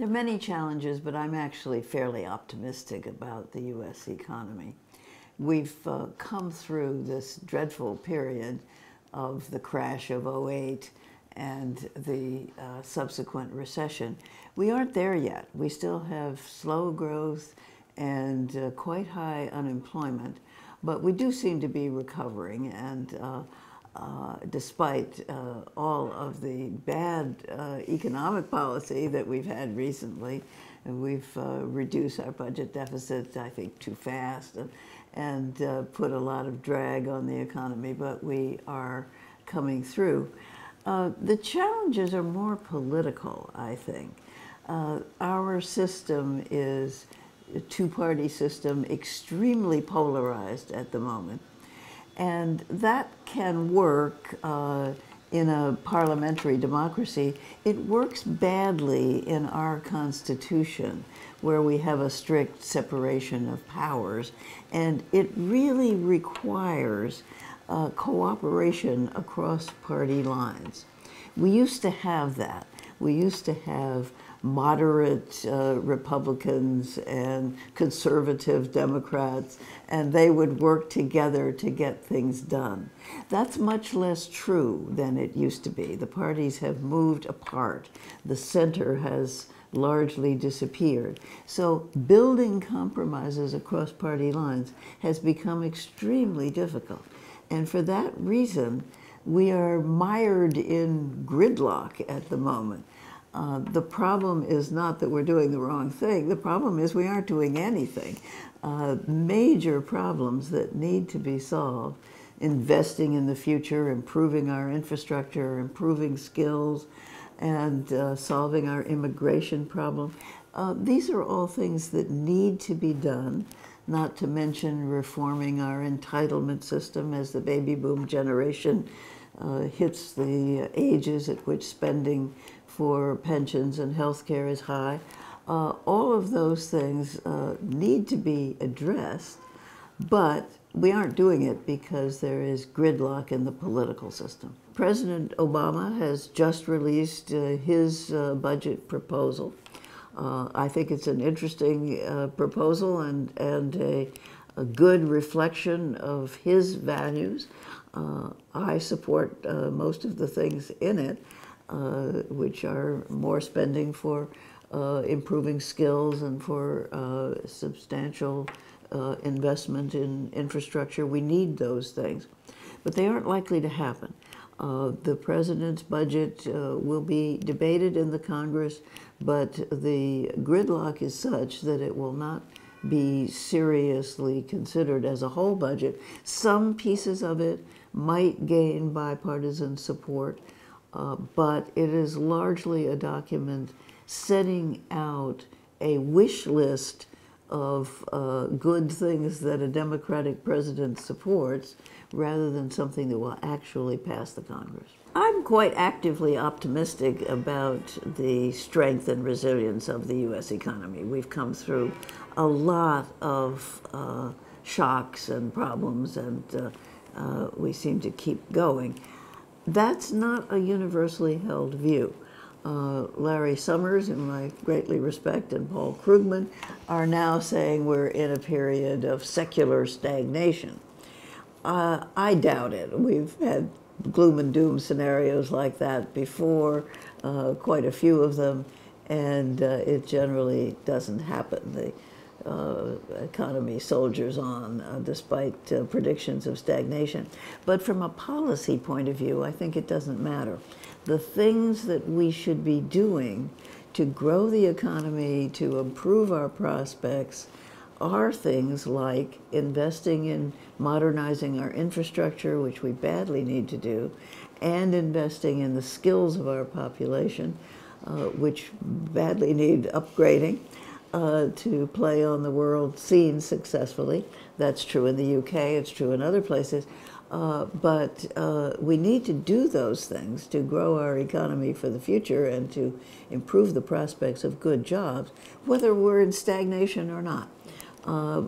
There are many challenges, but I'm actually fairly optimistic about the U.S. economy. We've come through this dreadful period of the crash of '08 and the subsequent recession. We aren't there yet. We still have slow growth and quite high unemployment, but we do seem to be recovering, and despite all of the bad economic policy that we've had recently, we've reduced our budget deficit, I think, too fast, and put a lot of drag on the economy, but we are coming through. The challenges are more political, I think. Our system is a two-party system, extremely polarized at the moment. And that can work in a parliamentary democracy. It works badly in our Constitution, where we have a strict separation of powers. And it really requires cooperation across party lines. We used to have that. We used to have moderate Republicans and conservative Democrats, and they would work together to get things done. That's much less true than it used to be. The parties have moved apart. The center has largely disappeared. So building compromises across party lines has become extremely difficult. And for that reason, we are mired in gridlock at the moment. The problem is not that we're doing the wrong thing. The problem is we aren't doing anything. Major problems that need to be solved: investing in the future, improving our infrastructure, improving skills, and solving our immigration problem. These are all things that need to be done, not to mention reforming our entitlement system as the baby boom generation hits the ages at which spending for pensions and health care is high. All of those things need to be addressed, but we aren't doing it because there is gridlock in the political system. President Obama has just released his budget proposal. I think it's an interesting proposal and a good reflection of his values. I support most of the things in it, which are more spending for improving skills and for substantial investment in infrastructure. We need those things, but they aren't likely to happen. The president's budget will be debated in the Congress, but the gridlock is such that it will not be seriously considered as a whole budget. Some pieces of it might gain bipartisan support, but it is largely a document setting out a wish list of good things that a Democratic president supports, rather than something that will actually pass the Congress. I'm quite actively optimistic about the strength and resilience of the U.S. economy. We've come through a lot of shocks and problems, and we seem to keep going. That's not a universally held view. Larry Summers, whom I greatly respect, and Paul Krugman are now saying we're in a period of secular stagnation. I doubt it. We've had gloom and doom scenarios like that before, quite a few of them, and it generally doesn't happen. The economy soldiers on despite predictions of stagnation. But from a policy point of view, I think it doesn't matter. The things that we should be doing to grow the economy, to improve our prospects, are things like investing in modernizing our infrastructure, which we badly need to do, and investing in the skills of our population, which badly need upgrading to play on the world scene successfully. That's true in the UK, it's true in other places. But we need to do those things to grow our economy for the future and to improve the prospects of good jobs, whether we're in stagnation or not.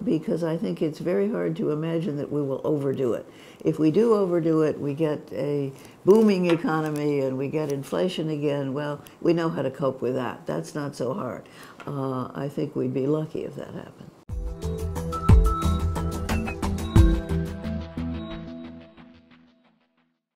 because I think it's very hard to imagine that we will overdo it. If we do overdo it, we get a booming economy and we get inflation again. Well, we know how to cope with that. That's not so hard. I think we'd be lucky if that happened.